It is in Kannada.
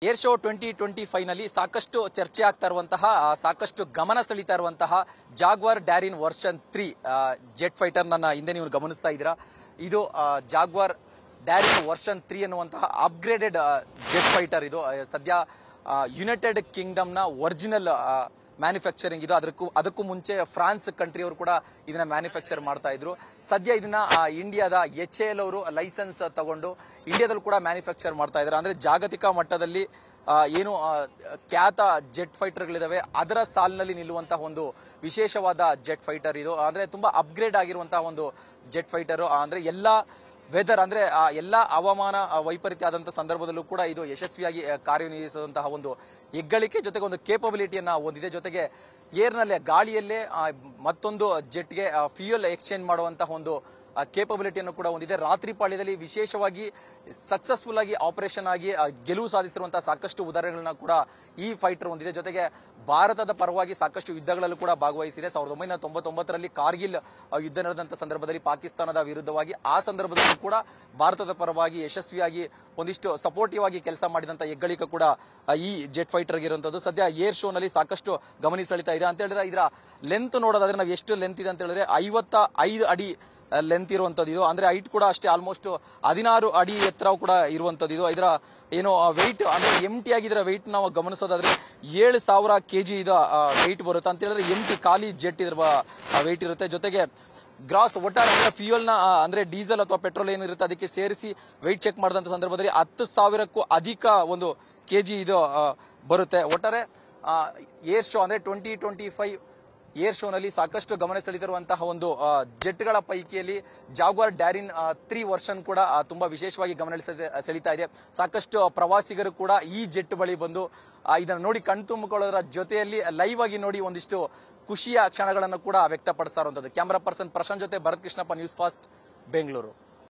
ಏರ್ ಶೋ 2025 ನಲ್ಲಿ ಸಾಕಷ್ಟು ಚರ್ಚೆ ಆಗ್ತಾ ಇರುವಂತಹ ಸಾಕಷ್ಟು ಗಮನ ಸೆಳೀತಾ ಇರುವಂತಹ ಜಾಗ್ವಾರ್ ಡ್ಯಾರಿನ್ ವರ್ಷನ್ 3 ಜೆಟ್ ಫೈಟರ್ ನನ್ನ ಹಿಂದೆ ನೀವು ಗಮನಿಸ್ತಾ ಇದ್ದೀರಾ. ಇದು ಜಾಗ್ವಾರ್ ಡ್ಯಾರಿನ್ ವರ್ಷನ್ 3 ಅನ್ನುವಂತಹ ಅಪ್ಗ್ರೇಡೆಡ್ ಜೆಟ್ ಫೈಟರ್. ಇದು ಸದ್ಯ ಯುನೈಟೆಡ್ ಕಿಂಗ್ಡಮ್ ನ ಒರಿಜಿನಲ್ ಮ್ಯಾನುಫ್ಯಾಕ್ಚರಿಂಗ್ ಇದು. ಅದಕ್ಕೂ ಮುಂಚೆ ಫ್ರಾನ್ಸ್ ಕಂಟ್ರಿ ಅವರು ಕೂಡ ಇದನ್ನ ಮ್ಯಾನುಫ್ಯಾಕ್ಚರ್ ಮಾಡ್ತಾ ಇದ್ರು. ಸದ್ಯ ಇದನ್ನ ಇಂಡಿಯಾದ HAL ಅವರು ಲೈಸೆನ್ಸ್ ತಗೊಂಡು ಇಂಡಿಯಾದಲ್ಲಿ ಕೂಡ ಮ್ಯಾನುಫ್ಯಾಕ್ಚರ್ ಮಾಡ್ತಾ ಇದ್ದಾರೆ. ಅಂದ್ರೆ ಜಾಗತಿಕ ಮಟ್ಟದಲ್ಲಿ ಏನು ಖ್ಯಾತ ಜೆಟ್ ಫೈಟರ್ಗಳಿದಾವೆ ಅದರ ಸಾಲಿನಲ್ಲಿ ನಿಲ್ಲುವಂತಹ ಒಂದು ವಿಶೇಷವಾದ ಜೆಟ್ ಫೈಟರ್ ಇದು. ಅಂದ್ರೆ ತುಂಬಾ ಅಪ್ಗ್ರೇಡ್ ಆಗಿರುವಂತಹ ಒಂದು ಜೆಟ್ ಫೈಟರ್. ಅಂದ್ರೆ ಎಲ್ಲಾ ವೆದರ್ ಅಂದ್ರೆ ಎಲ್ಲಾ ಹವಾಮಾನ ವೈಪರೀತ್ಯ ಆದಂತಹ ಸಂದರ್ಭದಲ್ಲೂ ಕೂಡ ಇದು ಯಶಸ್ವಿಯಾಗಿ ಕಾರ್ಯನಿರ್ವಹಿಸುವಂತಹ ಒಂದು ಹೆಗ್ಗಳಿಕೆ ಜೊತೆಗೆ ಒಂದು ಕೇಪಬಿಲಿಟಿಯನ್ನ ಹೊಂದಿದೆ. ಜೊತೆಗೆ ಏರ್ನಲ್ಲೇ ಗಾಳಿಯಲ್ಲೇ ಮತ್ತೊಂದು ಜೆಟ್ಗೆ ಫ್ಯೂಯಲ್ ಎಕ್ಸ್ಚೇಂಜ್ ಮಾಡುವಂತಹ ಒಂದು ಕೇಪಬಿಲಿಟಿಯನ್ನು ಕೂಡ ಹೊಂದಿದೆ. ರಾತ್ರಿ ಪಾಳ್ಯದಲ್ಲಿ ವಿಶೇಷವಾಗಿ ಸಕ್ಸಸ್ಫುಲ್ ಆಗಿ ಆಪರೇಷನ್ ಆಗಿ ಗೆಲುವು ಸಾಧಿಸಿರುವಂತಹ ಸಾಕಷ್ಟು ಉದಾಹರಣೆಗಳನ್ನ ಕೂಡ ಈ ಫೈಟರ್ ಹೊಂದಿದೆ. ಜೊತೆಗೆ ಭಾರತದ ಪರವಾಗಿ ಸಾಕಷ್ಟು ಯುದ್ಧಗಳಲ್ಲೂ ಕೂಡ ಭಾಗವಹಿಸಿದೆ. 1999ರಲ್ಲಿ ಕಾರ್ಗಿಲ್ ಯುದ್ಧ ನಡೆದಂತಹ ಸಂದರ್ಭದಲ್ಲಿ ಪಾಕಿಸ್ತಾನದ ವಿರುದ್ಧವಾಗಿ ಆ ಸಂದರ್ಭದಲ್ಲೂ ಕೂಡ ಭಾರತದ ಪರವಾಗಿ ಯಶಸ್ವಿಯಾಗಿ ಒಂದಿಷ್ಟು ಸಪೋರ್ಟಿವ್ ಆಗಿ ಕೆಲಸ ಮಾಡಿದಂತ ಹೆಗ್ಗಳಿಕೆ ಕೂಡ ಈ ಜೆಟ್ ಫೈಟರ್ ಇರುವಂತದ್ದು. ಸದ್ಯ ಏರ್ ಶೋ ನಲ್ಲಿ ಸಾಕಷ್ಟು ಗಮನ ಸೆಳೀತಾ ಇದೆ ಅಂತ ಹೇಳಿದ್ರೆ ಇದರ ಲೆಂತ್ ನೋಡೋದಾದ್ರೆ ನಾವು ಎಷ್ಟು ಲೆಂತ್ ಇದೆ ಅಂತ ಹೇಳಿದ್ರೆ 55 ಅಡಿ ಲೆಂತ್ ಇರುವಂತದ್ದು ಇದು. ಅಂದ್ರೆ ಹೈಟ್ ಕೂಡ ಅಷ್ಟೇ ಆಲ್ಮೋಸ್ಟ್ 16 ಅಡಿ ಎತ್ತರ ಕೂಡ ಇರುವಂತದ್ದು ಇದು. ಇದರ ಏನು ವೆಯ್ಟ್ ಅಂದ್ರೆ ಎಂಟಿ ಆಗಿದ್ರೆ ವೆಯ್ಟ್ ನಾವು ಗಮನಿಸೋದಾದ್ರೆ 7000 kg ಇದು ವೆಯ್ಟ್ ಬರುತ್ತೆ ಅಂತ ಹೇಳಿದ್ರೆ ಎಂಟಿ ಖಾಲಿ ಜೆಟ್ ಇದ್ರ ವೆಯ್ಟ್ ಇರುತ್ತೆ. ಜೊತೆಗೆ ಗ್ರಾಸ್ ಒಟ್ಟಾರೆ ಅಂದ್ರೆ ಫ್ಯೂಯಲ್ ನ ಅಂದ್ರೆ ಡೀಸೆಲ್ ಅಥವಾ ಪೆಟ್ರೋಲ್ ಏನಿರುತ್ತೆ ಅದಕ್ಕೆ ಸೇರಿಸಿ ವೆಯ್ಟ್ ಚೆಕ್ ಮಾಡಿದಂತ ಸಂದರ್ಭದಲ್ಲಿ 10,000ಕ್ಕೂ ಅಧಿಕ ಒಂದು kg ಇದು ಬರುತ್ತೆ. ಒಟ್ಟಾರೆ ಏರ್ ಶೋ ಅಂದ್ರೆ 2025 ಏರ್ ಶೋ ನಲ್ಲಿ ಸಾಕಷ್ಟು ಗಮನ ಸೆಳೆದಿರುವಂತಹ ಒಂದು ಜೆಟ್ಗಳ ಪೈಕಿಯಲ್ಲಿ ಜಾಗ್ವಾರ್ ಡ್ಯಾರಿನ್ 3 ವರ್ಷನ್ ಕೂಡ ತುಂಬಾ ವಿಶೇಷವಾಗಿ ಗಮನ ಸೆಳೀತಾ ಇದೆ. ಸಾಕಷ್ಟು ಪ್ರವಾಸಿಗರು ಕೂಡ ಈ ಜೆಟ್ ಬಳಿ ಬಂದು ಇದನ್ನು ನೋಡಿ ಕಣ್ತುಂಬಿಕೊಳ್ಳೋದ್ರ ಜೊತೆಯಲ್ಲಿ ಲೈವ್ ಆಗಿ ನೋಡಿ ಒಂದಿಷ್ಟು ಖುಷಿಯ ಕ್ಷಣಗಳನ್ನು ಕೂಡ ವ್ಯಕ್ತಪಡಿಸ್ತಾ ಇರುವಂತದ್ದು. ಕ್ಯಾಮರಾ ಪರ್ಸನ್ ಪ್ರಶಾಂತ್ ಜೊತೆ ಭರತ್ ಕೃಷ್ಣಪ್ಪ, ನ್ಯೂಸ್ ಫಾಸ್ಟ್, ಬೆಂಗಳೂರು.